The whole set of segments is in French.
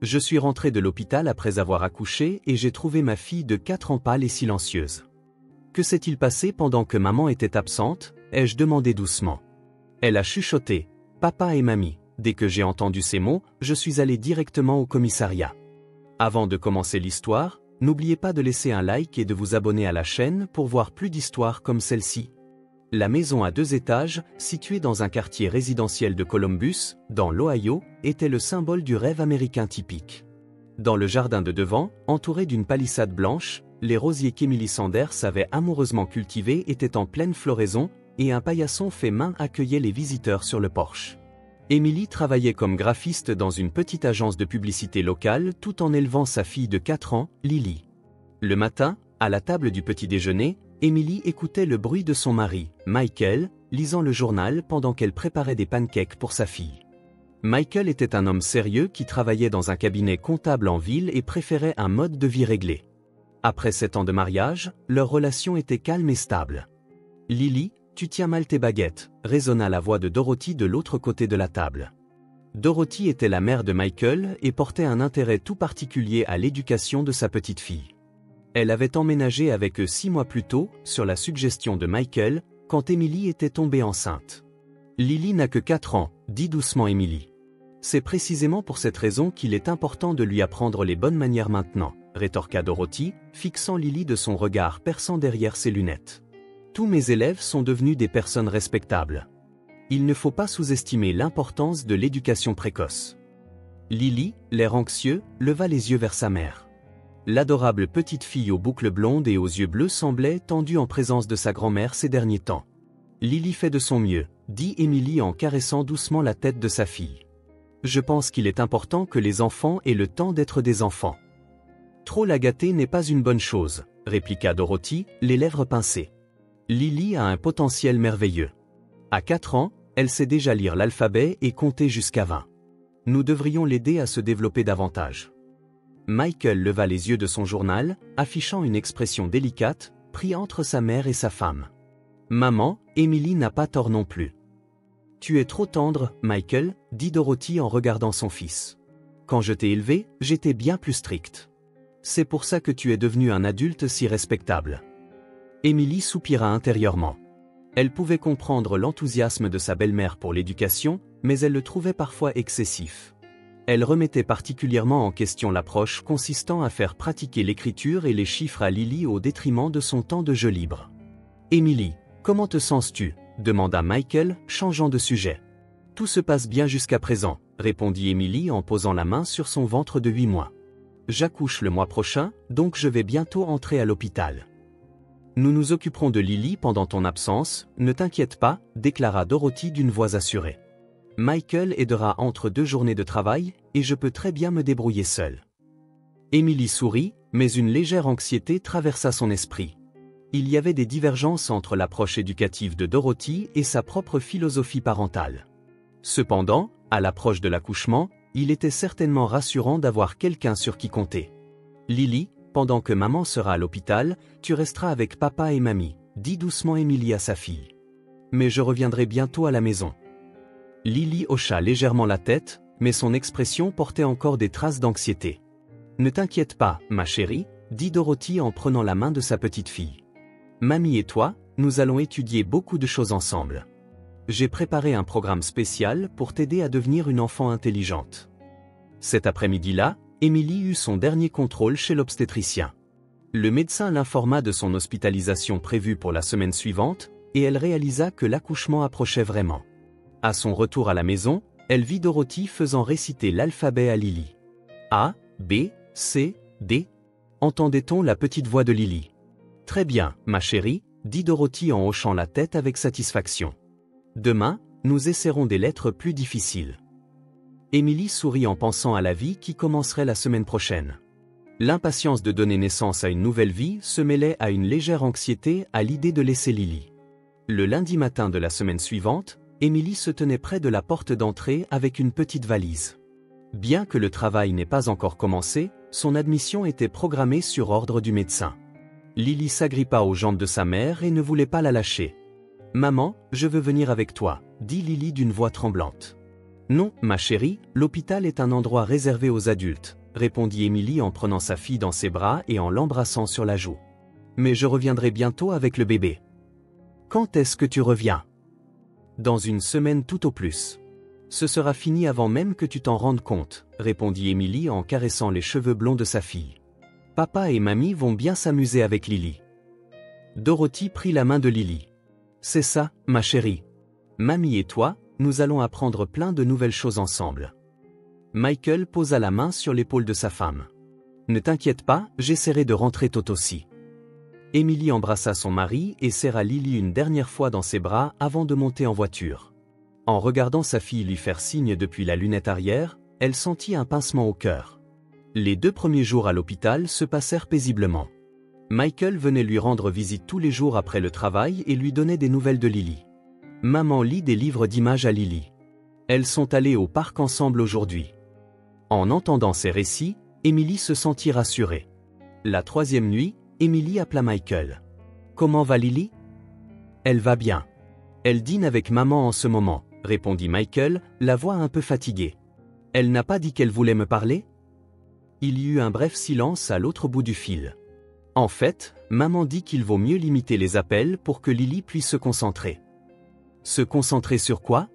Je suis rentrée de l'hôpital après avoir accouché et j'ai trouvé ma fille de 4 ans pâle et silencieuse. Que s'est-il passé pendant que maman était absente? Ai-je demandé doucement. Elle a chuchoté, papa et mamie. Dès que j'ai entendu ces mots, je suis allée directement au commissariat. Avant de commencer l'histoire, n'oubliez pas de laisser un like et de vous abonner à la chaîne pour voir plus d'histoires comme celle-ci. La maison à 2 étages, située dans un quartier résidentiel de Columbus, dans l'Ohio, était le symbole du rêve américain typique. Dans le jardin de devant, entouré d'une palissade blanche, les rosiers qu'Emily Sanders avait amoureusement cultivés étaient en pleine floraison, et un paillasson fait main accueillait les visiteurs sur le porche. Emily travaillait comme graphiste dans une petite agence de publicité locale tout en élevant sa fille de 4 ans, Lily. Le matin, à la table du petit déjeuner, Emily écoutait le bruit de son mari, Michael, lisant le journal pendant qu'elle préparait des pancakes pour sa fille. Michael était un homme sérieux qui travaillait dans un cabinet comptable en ville et préférait un mode de vie réglé. Après 7 ans de mariage, leur relation était calme et stable. « Lily, tu tiens mal tes baguettes », résonna la voix de Dorothy de l'autre côté de la table. Dorothy était la mère de Michael et portait un intérêt tout particulier à l'éducation de sa petite fille. Elle avait emménagé avec eux 6 mois plus tôt, sur la suggestion de Michael, quand Emily était tombée enceinte. « Lily n'a que 4 ans, dit doucement Emily. C'est précisément pour cette raison qu'il est important de lui apprendre les bonnes manières maintenant, rétorqua Dorothy, fixant Lily de son regard perçant derrière ses lunettes. Tous mes élèves sont devenus des personnes respectables. Il ne faut pas sous-estimer l'importance de l'éducation précoce. Lily, l'air anxieux, leva les yeux vers sa mère. L'adorable petite fille aux boucles blondes et aux yeux bleus semblait tendue en présence de sa grand-mère ces derniers temps. Lily fait de son mieux, dit Emily en caressant doucement la tête de sa fille. Je pense qu'il est important que les enfants aient le temps d'être des enfants. Trop la gâter n'est pas une bonne chose, répliqua Dorothy, les lèvres pincées. Lily a un potentiel merveilleux. À 4 ans, elle sait déjà lire l'alphabet et compter jusqu'à 20. Nous devrions l'aider à se développer davantage. Michael leva les yeux de son journal, affichant une expression délicate, pris entre sa mère et sa femme. Maman, Emily n'a pas tort non plus. Tu es trop tendre, Michael, dit Dorothy en regardant son fils. Quand je t'ai élevé, j'étais bien plus stricte. C'est pour ça que tu es devenu un adulte si respectable. Emily soupira intérieurement. Elle pouvait comprendre l'enthousiasme de sa belle-mère pour l'éducation, mais elle le trouvait parfois excessif. Elle remettait particulièrement en question l'approche consistant à faire pratiquer l'écriture et les chiffres à Lily au détriment de son temps de jeu libre. « Emily, comment te sens-tu » demanda Michael, changeant de sujet. « Tout se passe bien jusqu'à présent », répondit Emily en posant la main sur son ventre de 8 mois. « J'accouche le mois prochain, donc je vais bientôt entrer à l'hôpital. » Nous nous occuperons de Lily pendant ton absence, ne t'inquiète pas, déclara Dorothy d'une voix assurée. Michael aidera entre 2 journées de travail, et je peux très bien me débrouiller seule. Emily sourit, mais une légère anxiété traversa son esprit. Il y avait des divergences entre l'approche éducative de Dorothy et sa propre philosophie parentale. Cependant, à l'approche de l'accouchement, il était certainement rassurant d'avoir quelqu'un sur qui compter. Lily, pendant que maman sera à l'hôpital, tu resteras avec papa et mamie, dit doucement Emily à sa fille. Mais je reviendrai bientôt à la maison. Lily hocha légèrement la tête, mais son expression portait encore des traces d'anxiété. Ne t'inquiète pas, ma chérie, dit Dorothy en prenant la main de sa petite fille. Mamie et toi, nous allons étudier beaucoup de choses ensemble. J'ai préparé un programme spécial pour t'aider à devenir une enfant intelligente. Cet après-midi-là, Emily eut son dernier contrôle chez l'obstétricien. Le médecin l'informa de son hospitalisation prévue pour la semaine suivante, et elle réalisa que l'accouchement approchait vraiment. À son retour à la maison, elle vit Dorothy faisant réciter l'alphabet à Lily. A, B, C, D. Entendait-on la petite voix de Lily? Très bien, ma chérie, dit Dorothy en hochant la tête avec satisfaction. Demain, nous essaierons des lettres plus difficiles. Emily sourit en pensant à la vie qui commencerait la semaine prochaine. L'impatience de donner naissance à une nouvelle vie se mêlait à une légère anxiété à l'idée de laisser Lily. Le lundi matin de la semaine suivante, Emily se tenait près de la porte d'entrée avec une petite valise. Bien que le travail n'ait pas encore commencé, son admission était programmée sur ordre du médecin. Lily s'agrippa aux jambes de sa mère et ne voulait pas la lâcher. « Maman, je veux venir avec toi », dit Lily d'une voix tremblante. « Non, ma chérie, l'hôpital est un endroit réservé aux adultes, répondit Émilie en prenant sa fille dans ses bras et en l'embrassant sur la joue. Mais je reviendrai bientôt avec le bébé. Quand est-ce que tu reviens? Dans une semaine tout au plus. Ce sera fini avant même que tu t'en rendes compte, répondit Émilie en caressant les cheveux blonds de sa fille. Papa et mamie vont bien s'amuser avec Lily. Dorothy prit la main de Lily. C'est ça, ma chérie. Mamie et toi, nous allons apprendre plein de nouvelles choses ensemble. Michael posa la main sur l'épaule de sa femme. Ne t'inquiète pas, j'essaierai de rentrer tôt aussi. Émilie embrassa son mari et serra Lily une dernière fois dans ses bras avant de monter en voiture. En regardant sa fille lui faire signe depuis la lunette arrière, elle sentit un pincement au cœur. Les 2 premiers jours à l'hôpital se passèrent paisiblement. Michael venait lui rendre visite tous les jours après le travail et lui donnait des nouvelles de Lily. Maman lit des livres d'images à Lily. Elles sont allées au parc ensemble aujourd'hui. En entendant ces récits, Émilie se sentit rassurée. La 3e nuit, Émilie appela Michael. Comment va Lily? Elle va bien. Elle dîne avec maman en ce moment, répondit Michael, la voix un peu fatiguée. Elle n'a pas dit qu'elle voulait me parler? Il y eut un bref silence à l'autre bout du fil. En fait, maman dit qu'il vaut mieux limiter les appels pour que Lily puisse se concentrer. Se concentrer sur quoi?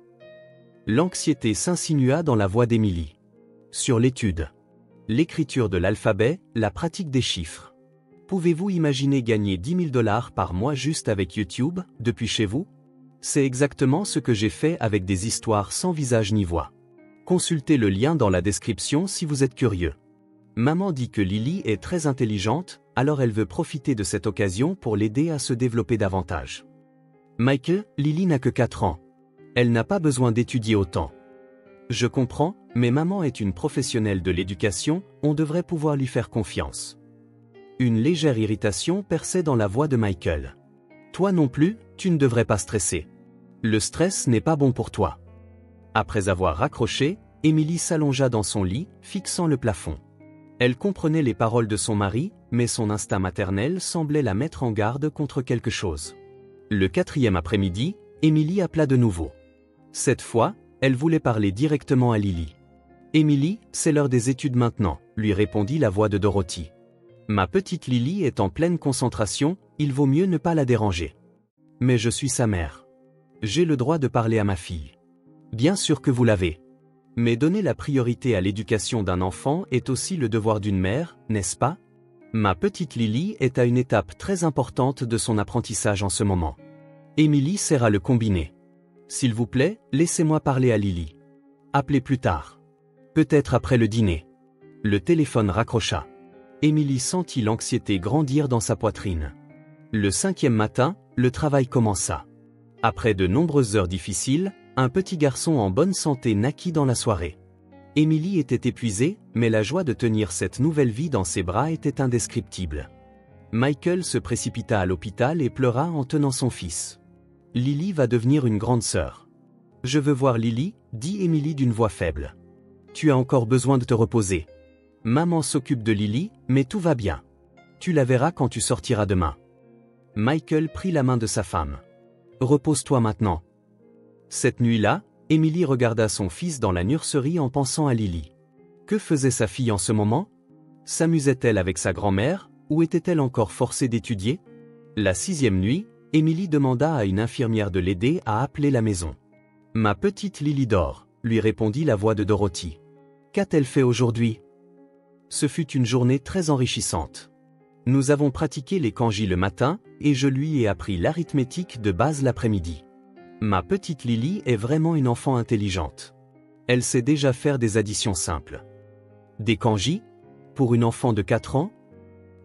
L'anxiété s'insinua dans la voix d'Émilie. Sur l'étude. L'écriture de l'alphabet, la pratique des chiffres. Pouvez-vous imaginer gagner 10 000 $ par mois juste avec YouTube, depuis chez vous? C'est exactement ce que j'ai fait avec des histoires sans visage ni voix. Consultez le lien dans la description si vous êtes curieux. Maman dit que Lily est très intelligente, alors elle veut profiter de cette occasion pour l'aider à se développer davantage. Michael, Lily n'a que 4 ans. Elle n'a pas besoin d'étudier autant. Je comprends, mais maman est une professionnelle de l'éducation, on devrait pouvoir lui faire confiance. Une légère irritation perçait dans la voix de Michael. Toi non plus, tu ne devrais pas stresser. Le stress n'est pas bon pour toi. Après avoir raccroché, Émilie s'allongea dans son lit, fixant le plafond. Elle comprenait les paroles de son mari, mais son instinct maternel semblait la mettre en garde contre quelque chose. Le 4e après-midi, Émilie appela de nouveau. Cette fois, elle voulait parler directement à Lily. « Émilie, c'est l'heure des études maintenant », lui répondit la voix de Dorothy. « Ma petite Lily est en pleine concentration, il vaut mieux ne pas la déranger. »« Mais je suis sa mère. J'ai le droit de parler à ma fille. »« Bien sûr que vous l'avez. Mais donner la priorité à l'éducation d'un enfant est aussi le devoir d'une mère, n'est-ce pas? Ma petite Lily est à une étape très importante de son apprentissage en ce moment. » Émilie serra le combiné. « S'il vous plaît, laissez-moi parler à Lily. Appelez plus tard. Peut-être après le dîner. » Le téléphone raccrocha. Émilie sentit l'anxiété grandir dans sa poitrine. Le 5e matin, le travail commença. Après de nombreuses heures difficiles, un petit garçon en bonne santé naquit dans la soirée. Émilie était épuisée, mais la joie de tenir cette nouvelle vie dans ses bras était indescriptible. Michael se précipita à l'hôpital et pleura en tenant son fils. « Lily va devenir une grande sœur. »« Je veux voir Lily, » dit Émilie d'une voix faible. « Tu as encore besoin de te reposer. Maman s'occupe de Lily, mais tout va bien. Tu la verras quand tu sortiras demain. » Michael prit la main de sa femme. « Repose-toi maintenant. » Cette nuit-là, Émilie regarda son fils dans la nurserie en pensant à Lily. Que faisait sa fille en ce moment? S'amusait-elle avec sa grand-mère, ou était-elle encore forcée d'étudier? La 6e nuit, Émilie demanda à une infirmière de l'aider à appeler la maison. « Ma petite Lily dort », lui répondit la voix de Dorothy. « Qu'a-t-elle fait aujourd'hui? » Ce fut une journée très enrichissante. Nous avons pratiqué les kanji le matin, et je lui ai appris l'arithmétique de base l'après-midi. Ma petite Lily est vraiment une enfant intelligente. Elle sait déjà faire des additions simples. Des kanji? Pour une enfant de 4 ans?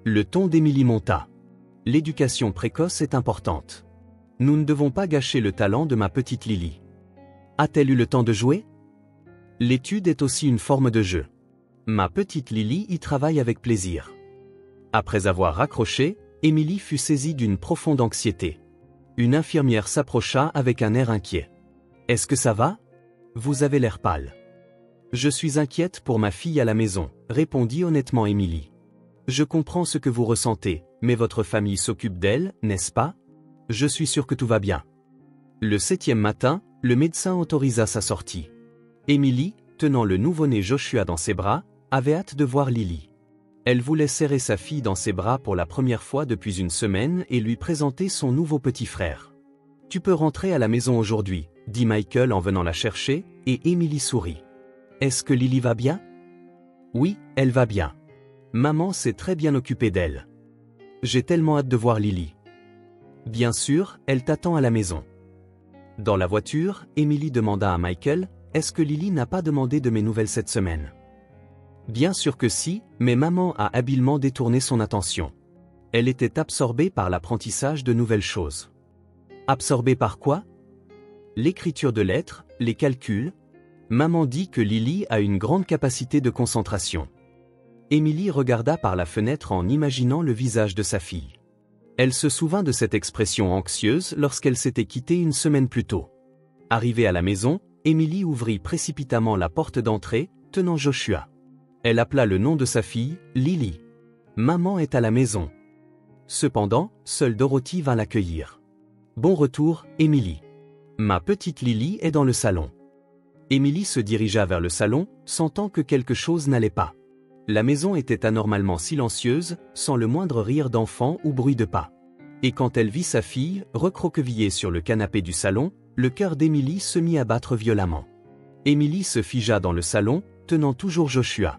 Le ton d'Émilie monta. L'éducation précoce est importante. Nous ne devons pas gâcher le talent de ma petite Lily. A-t-elle eu le temps de jouer? L'étude est aussi une forme de jeu. Ma petite Lily y travaille avec plaisir. Après avoir raccroché, Émilie fut saisie d'une profonde anxiété. Une infirmière s'approcha avec un air inquiet. « Est-ce que ça va? Vous avez l'air pâle. »« Je suis inquiète pour ma fille à la maison, » répondit honnêtement Émilie. « Je comprends ce que vous ressentez, mais votre famille s'occupe d'elle, n'est-ce pas? Je suis sûre que tout va bien. » Le 7e matin, le médecin autorisa sa sortie. Emily, tenant le nouveau-né Joshua dans ses bras, avait hâte de voir Lily. Elle voulait serrer sa fille dans ses bras pour la première fois depuis une semaine et lui présenter son nouveau petit frère. « Tu peux rentrer à la maison aujourd'hui », dit Michael en venant la chercher, et Emily sourit. « Est-ce que Lily va bien ?»« Oui, elle va bien. Maman s'est très bien occupée d'elle. J'ai tellement hâte de voir Lily. » « Bien sûr, elle t'attend à la maison. » Dans la voiture, Emily demanda à Michael, « Est-ce que Lily n'a pas demandé de mes nouvelles cette semaine ?» Bien sûr que si, mais maman a habilement détourné son attention. Elle était absorbée par l'apprentissage de nouvelles choses. Absorbée par quoi? L'écriture de lettres, les calculs. Maman dit que Lily a une grande capacité de concentration. Emily regarda par la fenêtre en imaginant le visage de sa fille. Elle se souvint de cette expression anxieuse lorsqu'elle s'était quittée une semaine plus tôt. Arrivée à la maison, Emily ouvrit précipitamment la porte d'entrée, tenant Joshua. Elle appela le nom de sa fille, Lily. Maman est à la maison. Cependant, seule Dorothy vint l'accueillir. Bon retour, Emily. Ma petite Lily est dans le salon. Emily se dirigea vers le salon, sentant que quelque chose n'allait pas. La maison était anormalement silencieuse, sans le moindre rire d'enfant ou bruit de pas. Et quand elle vit sa fille, recroquevillée sur le canapé du salon, le cœur d'Emily se mit à battre violemment. Emily se figea dans le salon, tenant toujours Joshua.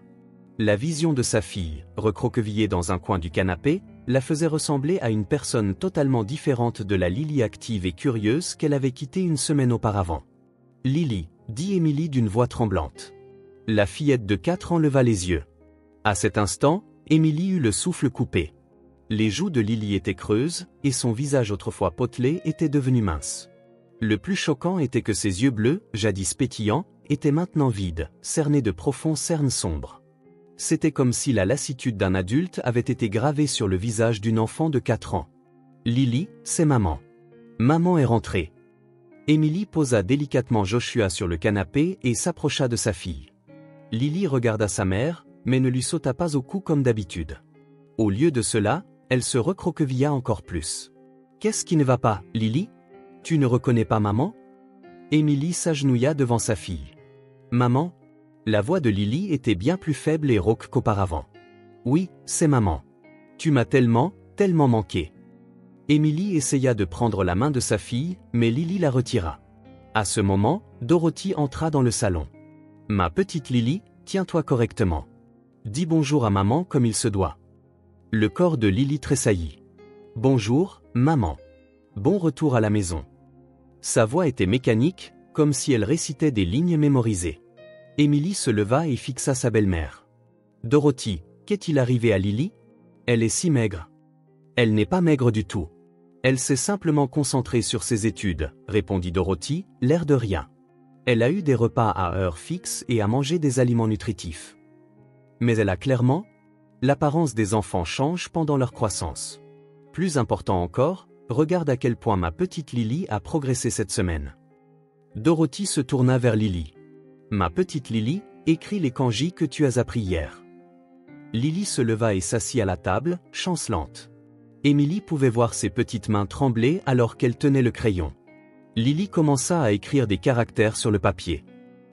La vision de sa fille, recroquevillée dans un coin du canapé, la faisait ressembler à une personne totalement différente de la Lily active et curieuse qu'elle avait quittée une semaine auparavant. « Lily », dit Emily d'une voix tremblante. La fillette de 4 ans leva les yeux. À cet instant, Emily eut le souffle coupé. Les joues de Lily étaient creuses, et son visage autrefois potelé était devenu mince. Le plus choquant était que ses yeux bleus, jadis pétillants, étaient maintenant vides, cernés de profonds cernes sombres. C'était comme si la lassitude d'un adulte avait été gravée sur le visage d'une enfant de 4 ans. « Lily, c'est maman. Maman est rentrée. » Emily posa délicatement Joshua sur le canapé et s'approcha de sa fille. Lily regarda sa mère, mais ne lui sauta pas au cou comme d'habitude. Au lieu de cela, elle se recroquevilla encore plus. « Qu'est-ce qui ne va pas, Lily? Tu ne reconnais pas maman ?» Emily s'agenouilla devant sa fille. « Maman ?» La voix de Lily était bien plus faible et rauque qu'auparavant. « Oui, c'est maman. Tu m'as tellement manqué. » Emily essaya de prendre la main de sa fille, mais Lily la retira. À ce moment, Dorothy entra dans le salon. « Ma petite Lily, tiens-toi correctement. Dis bonjour à maman comme il se doit. » Le corps de Lily tressaillit. « Bonjour, maman. Bon retour à la maison. » Sa voix était mécanique, comme si elle récitait des lignes mémorisées. Emily se leva et fixa sa belle-mère. « Dorothy, qu'est-il arrivé à Lily? Elle est si maigre. » « Elle n'est pas maigre du tout. Elle s'est simplement concentrée sur ses études, » répondit Dorothy, l'air de rien. « Elle a eu des repas à heure fixe et a mangé des aliments nutritifs. Mais elle a clairement... L'apparence des enfants change pendant leur croissance. Plus important encore, regarde à quel point ma petite Lily a progressé cette semaine. » Dorothy se tourna vers Lily. « Ma petite Lily, écris les kanji que tu as appris hier. » Lily se leva et s'assit à la table, chancelante. Emily pouvait voir ses petites mains trembler alors qu'elle tenait le crayon. Lily commença à écrire des caractères sur le papier.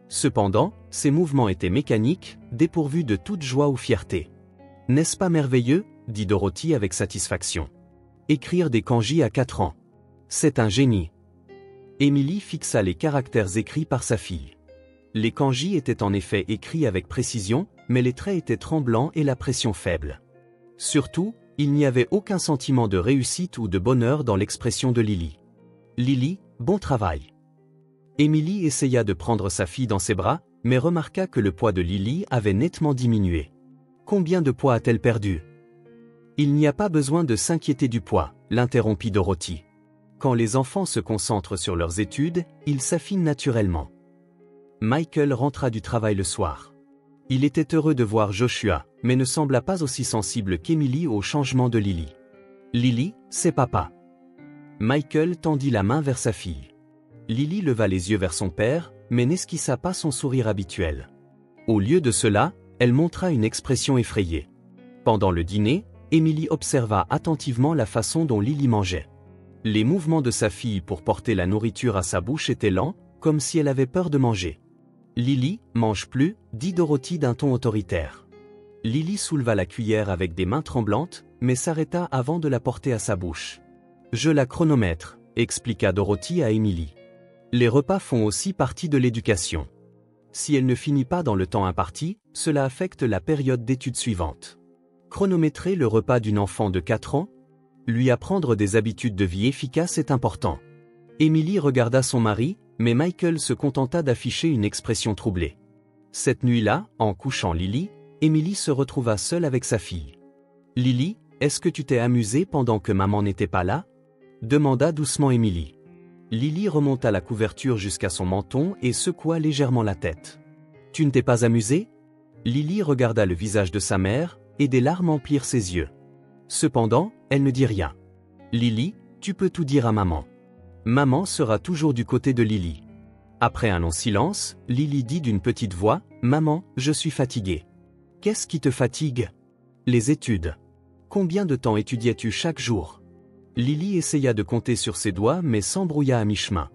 Cependant, ses mouvements étaient mécaniques, dépourvus de toute joie ou fierté. « N'est-ce pas merveilleux ?» dit Dorothy avec satisfaction. « Écrire des kanji à 4 ans. C'est un génie. » Emily fixa les caractères écrits par sa fille. Les kanji étaient en effet écrits avec précision, mais les traits étaient tremblants et la pression faible. Surtout, il n'y avait aucun sentiment de réussite ou de bonheur dans l'expression de Lily. « Lily, bon travail. » Emily essaya de prendre sa fille dans ses bras, mais remarqua que le poids de Lily avait nettement diminué. « Combien de poids a-t-elle perdu? » « Il n'y a pas besoin de s'inquiéter du poids, » l'interrompit Dorothy. « Quand les enfants se concentrent sur leurs études, ils s'affinent naturellement. » Michael rentra du travail le soir. Il était heureux de voir Joshua, mais ne sembla pas aussi sensible qu'Emily au changement de Lily. « Lily, c'est papa. » Michael tendit la main vers sa fille. Lily leva les yeux vers son père, mais n'esquissa pas son sourire habituel. Au lieu de cela, elle montra une expression effrayée. Pendant le dîner, Emily observa attentivement la façon dont Lily mangeait. Les mouvements de sa fille pour porter la nourriture à sa bouche étaient lents, comme si elle avait peur de manger. Lily, mange plus, dit Dorothy d'un ton autoritaire. Lily souleva la cuillère avec des mains tremblantes, mais s'arrêta avant de la porter à sa bouche. Je la chronomètre, expliqua Dorothy à Emily. Les repas font aussi partie de l'éducation. Si elle ne finit pas dans le temps imparti, cela affecte la période d'études suivante. Chronométrer le repas d'une enfant de 4 ans? Lui apprendre des habitudes de vie efficaces est important. Emily regarda son mari, mais Michael se contenta d'afficher une expression troublée. Cette nuit-là, en couchant Lily, Emily se retrouva seule avec sa fille. « Lily, est-ce que tu t'es amusée pendant que maman n'était pas là ?» demanda doucement Emily. Lily remonta la couverture jusqu'à son menton et secoua légèrement la tête. « Tu ne t'es pas amusée ?» Lily regarda le visage de sa mère, et des larmes emplirent ses yeux. Cependant, elle ne dit rien. « Lily, tu peux tout dire à maman. Maman sera toujours du côté de Lily. » Après un long silence, Lily dit d'une petite voix, « Maman, je suis fatiguée. » « Qu'est-ce qui te fatigue ?»« Les études. »« Combien de temps étudiais-tu chaque jour ?» Lily essaya de compter sur ses doigts mais s'embrouilla à mi-chemin.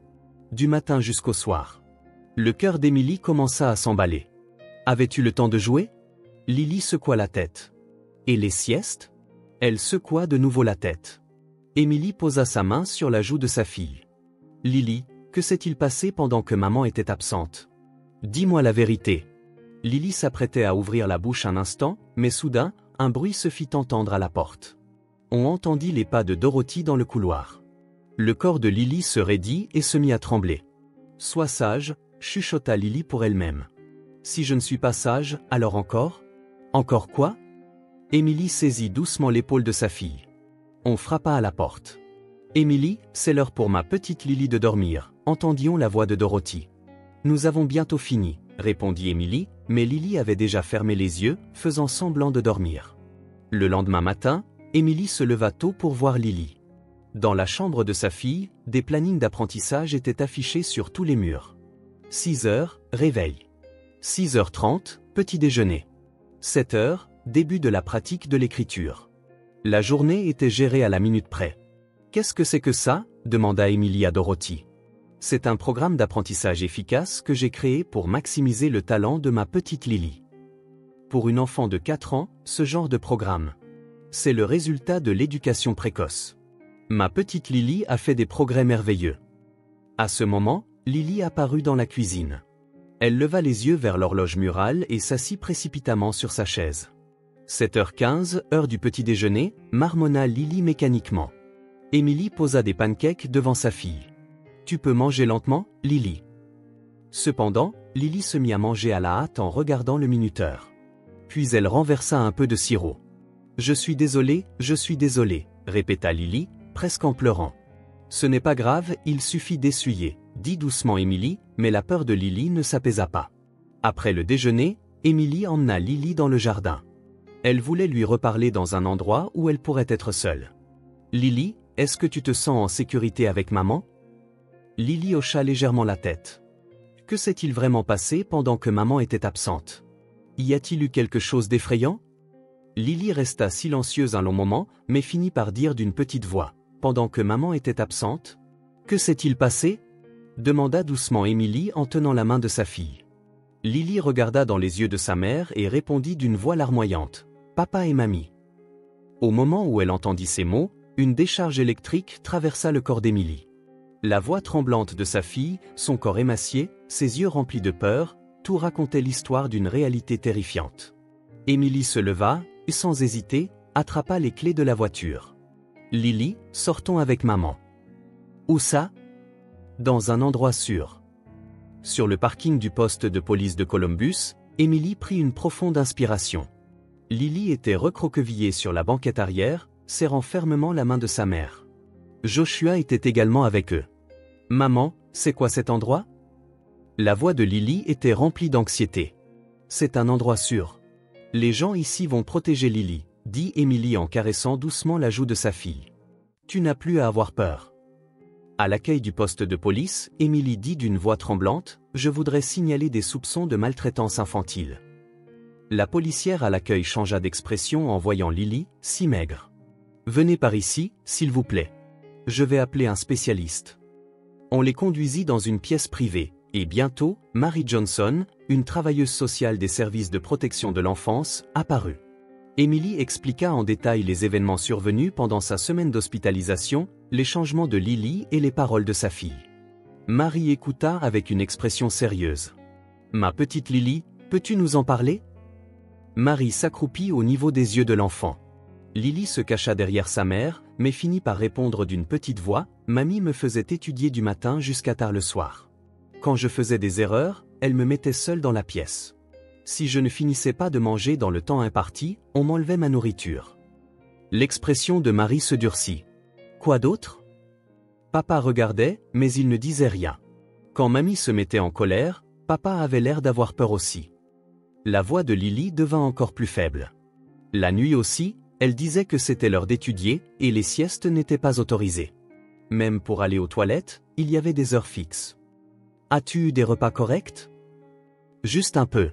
Du matin jusqu'au soir. Le cœur d'Emily commença à s'emballer. « Avais-tu le temps de jouer ?» Lily secoua la tête. « Et les siestes ?» Elle secoua de nouveau la tête. Emily posa sa main sur la joue de sa fille. « Lily, que s'est-il passé pendant que maman était absente ? Dis-moi la vérité. » Lily s'apprêtait à ouvrir la bouche un instant, mais soudain, un bruit se fit entendre à la porte. On entendit les pas de Dorothy dans le couloir. Le corps de Lily se raidit et se mit à trembler. « Sois sage, » chuchota Lily pour elle-même. « Si je ne suis pas sage, alors encore ? Encore quoi ?» Emily saisit doucement l'épaule de sa fille. On frappa à la porte. « Emily, c'est l'heure pour ma petite Lily de dormir », entendions la voix de Dorothy. « Nous avons bientôt fini », répondit Emily, mais Lily avait déjà fermé les yeux, faisant semblant de dormir. Le lendemain matin, Emily se leva tôt pour voir Lily. Dans la chambre de sa fille, des plannings d'apprentissage étaient affichés sur tous les murs. 6 heures, réveil. 6h30, petit déjeuner. 7 heures, début de la pratique de l'écriture. La journée était gérée à la minute près. « Qu'est-ce que c'est que ça ?» demanda Emily à Dorothy. « C'est un programme d'apprentissage efficace que j'ai créé pour maximiser le talent de ma petite Lily. » Pour une enfant de 4 ans, ce genre de programme, c'est le résultat de l'éducation précoce. Ma petite Lily a fait des progrès merveilleux. À ce moment, Lily apparut dans la cuisine. Elle leva les yeux vers l'horloge murale et s'assit précipitamment sur sa chaise. 7h15, heure du petit déjeuner, marmonna Lily mécaniquement. Emily posa des pancakes devant sa fille. « Tu peux manger lentement, Lily. » Cependant, Lily se mit à manger à la hâte en regardant le minuteur. Puis elle renversa un peu de sirop. « Je suis désolée, répéta Lily, presque en pleurant. « Ce n'est pas grave, il suffit d'essuyer, » dit doucement Emily, mais la peur de Lily ne s'apaisa pas. Après le déjeuner, Emily emmena Lily dans le jardin. Elle voulait lui reparler dans un endroit où elle pourrait être seule. « Lily, est-ce que tu te sens en sécurité avec maman ?» Lily hocha légèrement la tête. Que s'est-il vraiment passé pendant que maman était absente? Y a-t-il eu quelque chose d'effrayant? Lily resta silencieuse un long moment, mais finit par dire d'une petite voix. Pendant que maman était absente? Que s'est-il passé? Demanda doucement Emily en tenant la main de sa fille. Lily regarda dans les yeux de sa mère et répondit d'une voix larmoyante. Papa et mamie. Au moment où elle entendit ces mots, une décharge électrique traversa le corps d'Emily. La voix tremblante de sa fille, son corps émacié, ses yeux remplis de peur, tout racontait l'histoire d'une réalité terrifiante. Emily se leva, et sans hésiter, attrapa les clés de la voiture. Lily, sortons avec maman. Où ça? Dans un endroit sûr. Sur le parking du poste de police de Columbus, Emily prit une profonde inspiration. Lily était recroquevillée sur la banquette arrière, serrant fermement la main de sa mère. Joshua était également avec eux. « Maman, c'est quoi cet endroit ?» La voix de Lily était remplie d'anxiété. « C'est un endroit sûr. Les gens ici vont protéger Lily, » dit Emily en caressant doucement la joue de sa fille. « Tu n'as plus à avoir peur. » À l'accueil du poste de police, Emily dit d'une voix tremblante, « Je voudrais signaler des soupçons de maltraitance infantile. » La policière à l'accueil changea d'expression en voyant Lily, si maigre. « Venez par ici, s'il vous plaît. Je vais appeler un spécialiste. » On les conduisit dans une pièce privée, Et bientôt, Mary Johnson, une travailleuse sociale des services de protection de l'enfance, apparut. Emily expliqua en détail les événements survenus pendant sa semaine d'hospitalisation, les changements de Lily et les paroles de sa fille. Mary écouta avec une expression sérieuse. « Ma petite Lily, peux-tu nous en parler ?» Mary s'accroupit au niveau des yeux de l'enfant. Lily se cacha derrière sa mère, mais finit par répondre d'une petite voix, « Mamie me faisait étudier du matin jusqu'à tard le soir. Quand je faisais des erreurs, elle me mettait seule dans la pièce. Si je ne finissais pas de manger dans le temps imparti, on m'enlevait ma nourriture. » L'expression de Mary se durcit. « Quoi d'autre ?» Papa regardait, mais il ne disait rien. Quand mamie se mettait en colère, papa avait l'air d'avoir peur aussi. La voix de Lily devint encore plus faible. La nuit aussi, elle disait que c'était l'heure d'étudier, et les siestes n'étaient pas autorisées. Même pour aller aux toilettes, il y avait des heures fixes. « As-tu eu des repas corrects ?» « Juste un peu. »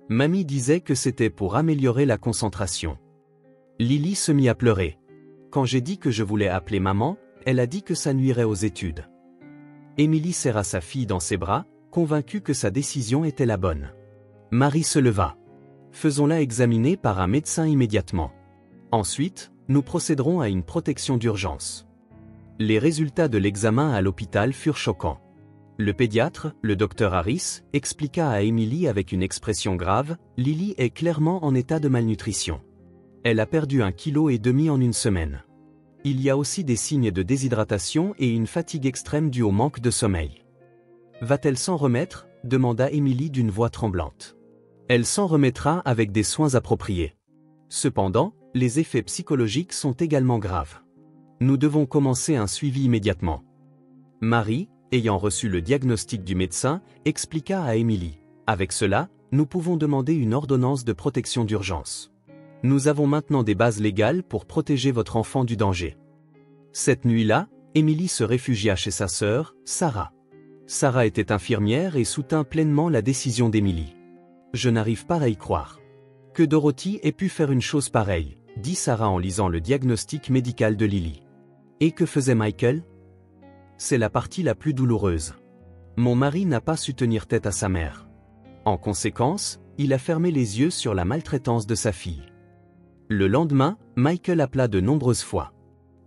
Mamie disait que c'était pour améliorer la concentration. Lily se mit à pleurer. Quand j'ai dit que je voulais appeler maman, elle a dit que ça nuirait aux études. Emily serra sa fille dans ses bras, convaincue que sa décision était la bonne. Mary se leva. « Faisons-la examiner par un médecin immédiatement. Ensuite, nous procéderons à une protection d'urgence. » Les résultats de l'examen à l'hôpital furent choquants. Le pédiatre, le docteur Harris, expliqua à Emily avec une expression grave, « Lily est clairement en état de malnutrition. Elle a perdu 1,5 kg en une semaine. Il y a aussi des signes de déshydratation et une fatigue extrême due au manque de sommeil. » « Va-t-elle s'en remettre ?» demanda Emily d'une voix tremblante. « Elle s'en remettra avec des soins appropriés. Cependant, les effets psychologiques sont également graves. Nous devons commencer un suivi immédiatement. » Mary, ayant reçu le diagnostic du médecin, expliqua à Emily. « Avec cela, nous pouvons demander une ordonnance de protection d'urgence. Nous avons maintenant des bases légales pour protéger votre enfant du danger. » Cette nuit-là, Emily se réfugia chez sa sœur, Sarah. Sarah était infirmière et soutint pleinement la décision d'Emily. « Je n'arrive pas à y croire. Que Dorothy ait pu faire une chose pareille, » dit Sarah en lisant le diagnostic médical de Lily. « Et que faisait Michael ? C'est la partie la plus douloureuse. Mon mari n'a pas su tenir tête à sa mère. En conséquence, il a fermé les yeux sur la maltraitance de sa fille. » Le lendemain, Michael appela de nombreuses fois.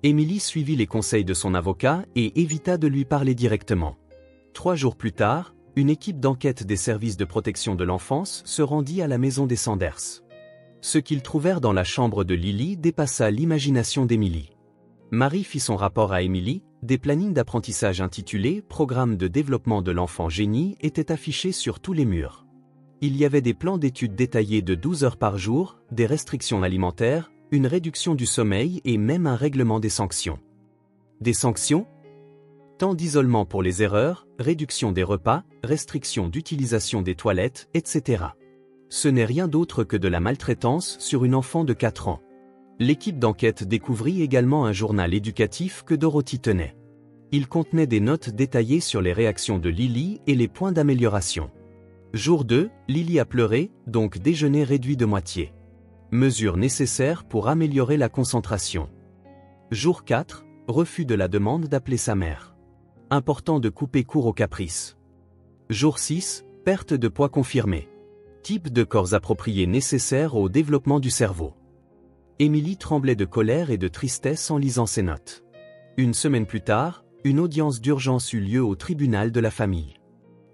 Emily suivit les conseils de son avocat et évita de lui parler directement. 3 jours plus tard, une équipe d'enquête des services de protection de l'enfance se rendit à la maison des Sanders. Ce qu'ils trouvèrent dans la chambre de Lily dépassa l'imagination d'Emily. Mary fit son rapport à Emily, des plannings d'apprentissage intitulés « Programme de développement de l'enfant génie » étaient affichés sur tous les murs. Il y avait des plans d'études détaillés de 12 heures par jour, des restrictions alimentaires, une réduction du sommeil et même un règlement des sanctions. Des sanctions ? Temps d'isolement pour les erreurs, réduction des repas, restriction d'utilisation des toilettes, etc. Ce n'est rien d'autre que de la maltraitance sur une enfant de 4 ans. L'équipe d'enquête découvrit également un journal éducatif que Dorothy tenait. Il contenait des notes détaillées sur les réactions de Lily et les points d'amélioration. Jour 2, Lily a pleuré, donc déjeuner réduit de moitié. Mesures nécessaires pour améliorer la concentration. Jour 4, refus de la demande d'appeler sa mère. Important de couper court aux caprices. Jour 6, perte de poids confirmée. Type de corps approprié nécessaire au développement du cerveau. Emily tremblait de colère et de tristesse en lisant ses notes. Une semaine plus tard, une audience d'urgence eut lieu au tribunal de la famille.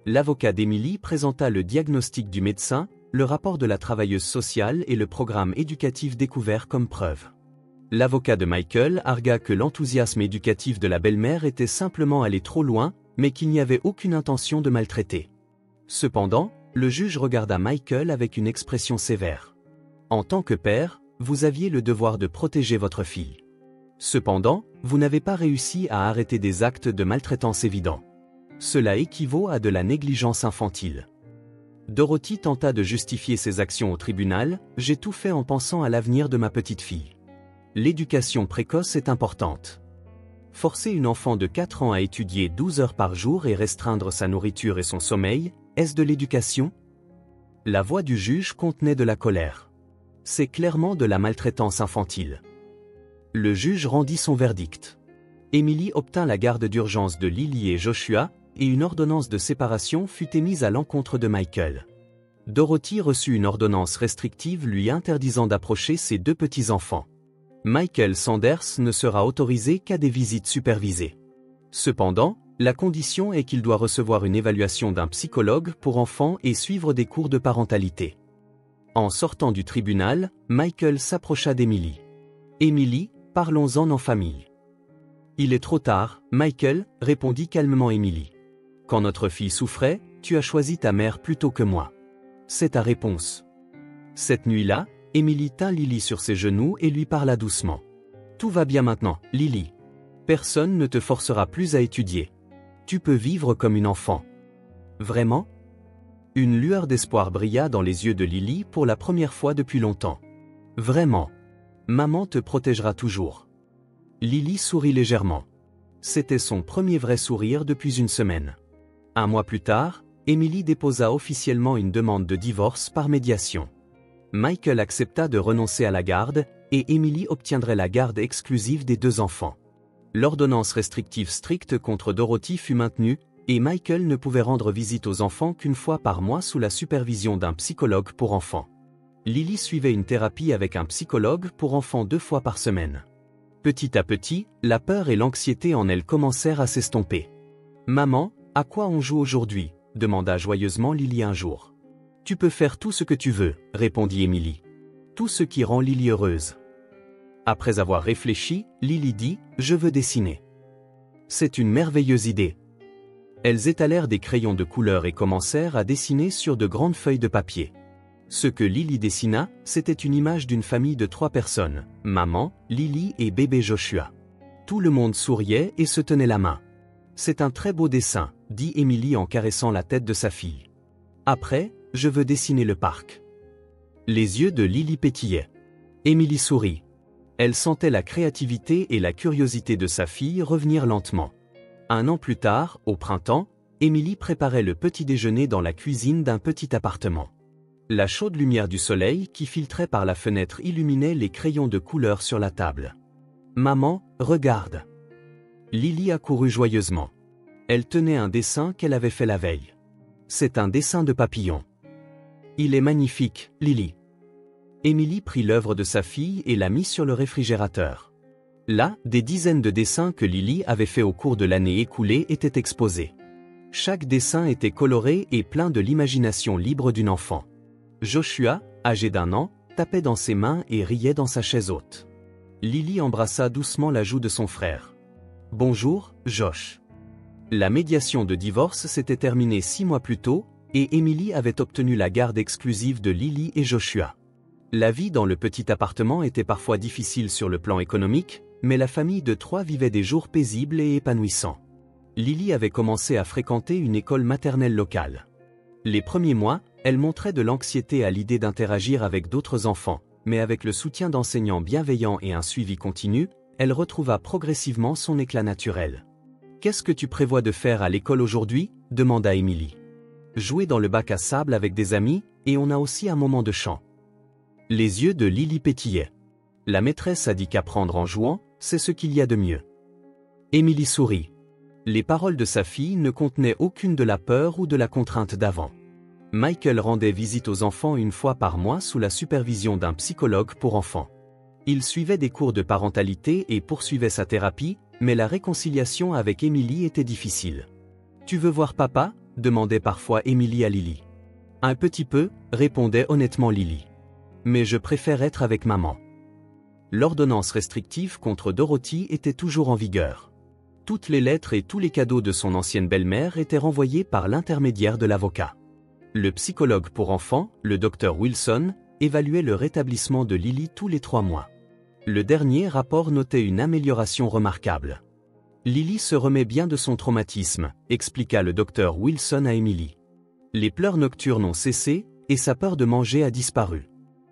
L'avocat d'Emily présenta le diagnostic du médecin, le rapport de la travailleuse sociale et le programme éducatif découvert comme preuve. L'avocat de Michael argua que l'enthousiasme éducatif de la belle-mère était simplement allé trop loin, mais qu'il n'y avait aucune intention de maltraiter. Cependant, le juge regarda Michael avec une expression sévère. En tant que père, vous aviez le devoir de protéger votre fille. Cependant, vous n'avez pas réussi à arrêter des actes de maltraitance évidents. Cela équivaut à de la négligence infantile. Dorothy tenta de justifier ses actions au tribunal, « J'ai tout fait en pensant à l'avenir de ma petite fille. L'éducation précoce est importante. Forcer une enfant de 4 ans à étudier 12 heures par jour et restreindre sa nourriture et son sommeil, est-ce de l'éducation ? » La voix du juge contenait de la colère. C'est clairement de la maltraitance infantile. Le juge rendit son verdict. Emily obtint la garde d'urgence de Lily et Joshua, et une ordonnance de séparation fut émise à l'encontre de Michael. Dorothy reçut une ordonnance restrictive lui interdisant d'approcher ses deux petits-enfants. Michael Sanders ne sera autorisé qu'à des visites supervisées. Cependant, la condition est qu'il doit recevoir une évaluation d'un psychologue pour enfants et suivre des cours de parentalité. En sortant du tribunal, Michael s'approcha d'Emily. « Emily, parlons-en en famille. » « Il est trop tard, Michael, répondit calmement Emily. Quand notre fille souffrait, tu as choisi ta mère plutôt que moi. C'est ta réponse. » Cette nuit-là, Emily tint Lily sur ses genoux et lui parla doucement. « Tout va bien maintenant, Lily. Personne ne te forcera plus à étudier. Tu peux vivre comme une enfant. » Vraiment ? Une lueur d'espoir brilla dans les yeux de Lily pour la première fois depuis longtemps. « Vraiment. Maman te protégera toujours. » Lily sourit légèrement. C'était son premier vrai sourire depuis une semaine. Un mois plus tard, Emily déposa officiellement une demande de divorce par médiation. Michael accepta de renoncer à la garde, et Emily obtiendrait la garde exclusive des deux enfants. L'ordonnance restrictive stricte contre Dorothy fut maintenue, et Michael ne pouvait rendre visite aux enfants qu'une fois par mois sous la supervision d'un psychologue pour enfants. Lily suivait une thérapie avec un psychologue pour enfants 2 fois par semaine. Petit à petit, la peur et l'anxiété en elle commencèrent à s'estomper. « Maman, à quoi on joue aujourd'hui ?» demanda joyeusement Lily un jour. « Tu peux faire tout ce que tu veux, » répondit Emily. « Tout ce qui rend Lily heureuse. » Après avoir réfléchi, Lily dit « Je veux dessiner. » « C'est une merveilleuse idée. » Elles étalèrent des crayons de couleur et commencèrent à dessiner sur de grandes feuilles de papier. Ce que Lily dessina, c'était une image d'une famille de 3 personnes, maman, Lily et bébé Joshua. Tout le monde souriait et se tenait la main. « C'est un très beau dessin, » dit Emily en caressant la tête de sa fille. « Après, je veux dessiner le parc. » Les yeux de Lily pétillaient. Emily sourit. Elle sentait la créativité et la curiosité de sa fille revenir lentement. Un an plus tard, au printemps, Emily préparait le petit déjeuner dans la cuisine d'un petit appartement. La chaude lumière du soleil qui filtrait par la fenêtre illuminait les crayons de couleur sur la table. « Maman, regarde !» Lily accourut joyeusement. Elle tenait un dessin qu'elle avait fait la veille. « C'est un dessin de papillon. »« Il est magnifique, Lily. » Emily prit l'œuvre de sa fille et la mit sur le réfrigérateur. Là, des dizaines de dessins que Lily avait faits au cours de l'année écoulée étaient exposés. Chaque dessin était coloré et plein de l'imagination libre d'une enfant. Joshua, âgé d'1 an, tapait dans ses mains et riait dans sa chaise haute. Lily embrassa doucement la joue de son frère. « Bonjour, Josh. » La médiation de divorce s'était terminée 6 mois plus tôt, et Emily avait obtenu la garde exclusive de Lily et Joshua. La vie dans le petit appartement était parfois difficile sur le plan économique, mais la famille de 3 vivait des jours paisibles et épanouissants. Lily avait commencé à fréquenter une école maternelle locale. Les premiers mois, elle montrait de l'anxiété à l'idée d'interagir avec d'autres enfants, mais avec le soutien d'enseignants bienveillants et un suivi continu, elle retrouva progressivement son éclat naturel. « Qu'est-ce que tu prévois de faire à l'école aujourd'hui ?» demanda Emily. « Jouer dans le bac à sable avec des amis, et on a aussi un moment de chant. » Les yeux de Lily pétillaient. La maîtresse a dit qu'apprendre en jouant, c'est ce qu'il y a de mieux. Emily sourit. Les paroles de sa fille ne contenaient aucune de la peur ou de la contrainte d'avant. Michael rendait visite aux enfants 1 fois par mois sous la supervision d'un psychologue pour enfants. Il suivait des cours de parentalité et poursuivait sa thérapie, mais la réconciliation avec Emily était difficile. « Tu veux voir papa ?» demandait parfois Emily à Lily. « Un petit peu » répondait honnêtement Lily. « Mais je préfère être avec maman. » L'ordonnance restrictive contre Dorothy était toujours en vigueur. Toutes les lettres et tous les cadeaux de son ancienne belle-mère étaient renvoyés par l'intermédiaire de l'avocat. Le psychologue pour enfants, le Dr Wilson, évaluait le rétablissement de Lily tous les 3 mois. Le dernier rapport notait une amélioration remarquable. Lily se remet bien de son traumatisme, expliqua le Dr Wilson à Emily. Les pleurs nocturnes ont cessé, et sa peur de manger a disparu.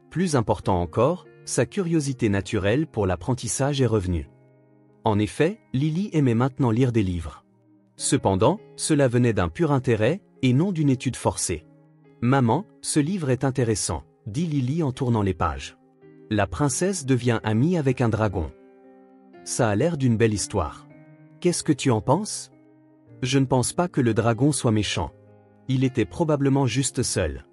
Plus important encore, sa curiosité naturelle pour l'apprentissage est revenue. En effet, Lily aimait maintenant lire des livres. Cependant, cela venait d'un pur intérêt, et non d'une étude forcée. « Maman, ce livre est intéressant », dit Lily en tournant les pages. La princesse devient amie avec un dragon. Ça a l'air d'une belle histoire. Qu'est-ce que tu en penses ? Je ne pense pas que le dragon soit méchant. Il était probablement juste seul.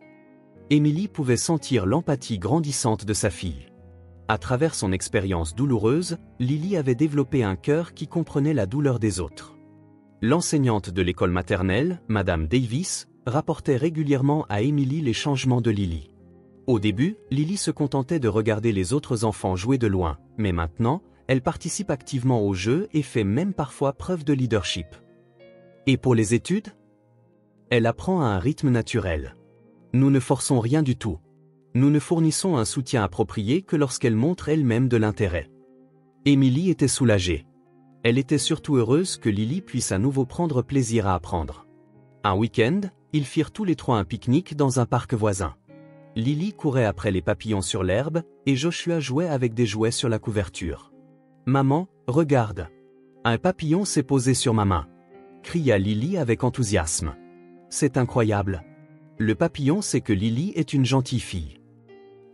Émilie pouvait sentir l'empathie grandissante de sa fille. À travers son expérience douloureuse, Lily avait développé un cœur qui comprenait la douleur des autres. L'enseignante de l'école maternelle, Madame Davis, rapportait régulièrement à Émilie les changements de Lily. Au début, Lily se contentait de regarder les autres enfants jouer de loin, mais maintenant, elle participe activement au jeu et fait même parfois preuve de leadership. Et pour les études? Elle apprend à un rythme naturel. Nous ne forçons rien du tout. Nous ne fournissons un soutien approprié que lorsqu'elle montre elle-même de l'intérêt. Émilie était soulagée. Elle était surtout heureuse que Lily puisse à nouveau prendre plaisir à apprendre. Un week-end, ils firent tous les trois un pique-nique dans un parc voisin. Lily courait après les papillons sur l'herbe, et Joshua jouait avec des jouets sur la couverture. « Maman, regarde. Un papillon s'est posé sur ma main !» cria Lily avec enthousiasme. « C'est incroyable. Le papillon sait que Lily est une gentille fille. »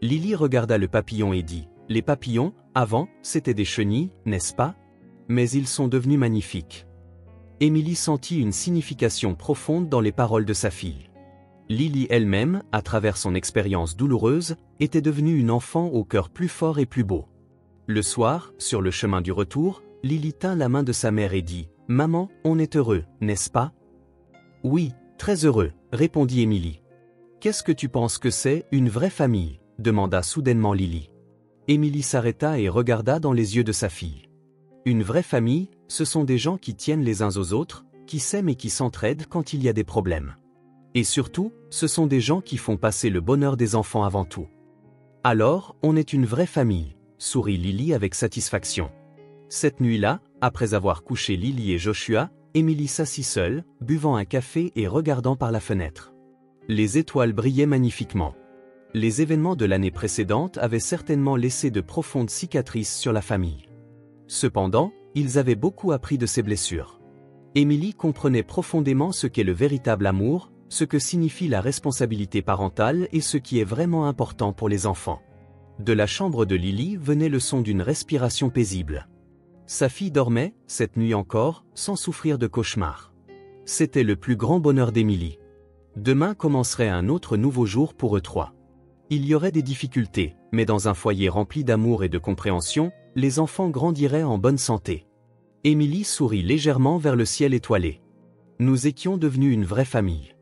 Lily regarda le papillon et dit, « Les papillons, avant, c'étaient des chenilles, n'est-ce pas? Mais ils sont devenus magnifiques. » Émilie sentit une signification profonde dans les paroles de sa fille. Lily elle-même, à travers son expérience douloureuse, était devenue une enfant au cœur plus fort et plus beau. Le soir, sur le chemin du retour, Lily tint la main de sa mère et dit, « Maman, on est heureux, n'est-ce pas? » « Oui, très heureux, » répondit Émilie. « Qu'est-ce que tu penses que c'est, une vraie famille ?» demanda soudainement Lily. Émilie s'arrêta et regarda dans les yeux de sa fille. Une vraie famille, ce sont des gens qui tiennent les uns aux autres, qui s'aiment et qui s'entraident quand il y a des problèmes. Et surtout, ce sont des gens qui font passer le bonheur des enfants avant tout. Alors, on est une vraie famille, sourit Lily avec satisfaction. Cette nuit-là, après avoir couché Lily et Joshua, Émilie s'assit seule, buvant un café et regardant par la fenêtre. Les étoiles brillaient magnifiquement. Les événements de l'année précédente avaient certainement laissé de profondes cicatrices sur la famille. Cependant, ils avaient beaucoup appris de ces blessures. Émilie comprenait profondément ce qu'est le véritable amour, ce que signifie la responsabilité parentale et ce qui est vraiment important pour les enfants. De la chambre de Lily venait le son d'une respiration paisible. Sa fille dormait, cette nuit encore, sans souffrir de cauchemars. C'était le plus grand bonheur d'Émilie. Demain commencerait un autre nouveau jour pour eux trois. Il y aurait des difficultés, mais dans un foyer rempli d'amour et de compréhension, les enfants grandiraient en bonne santé. Émilie sourit légèrement vers le ciel étoilé. Nous étions devenus une vraie famille.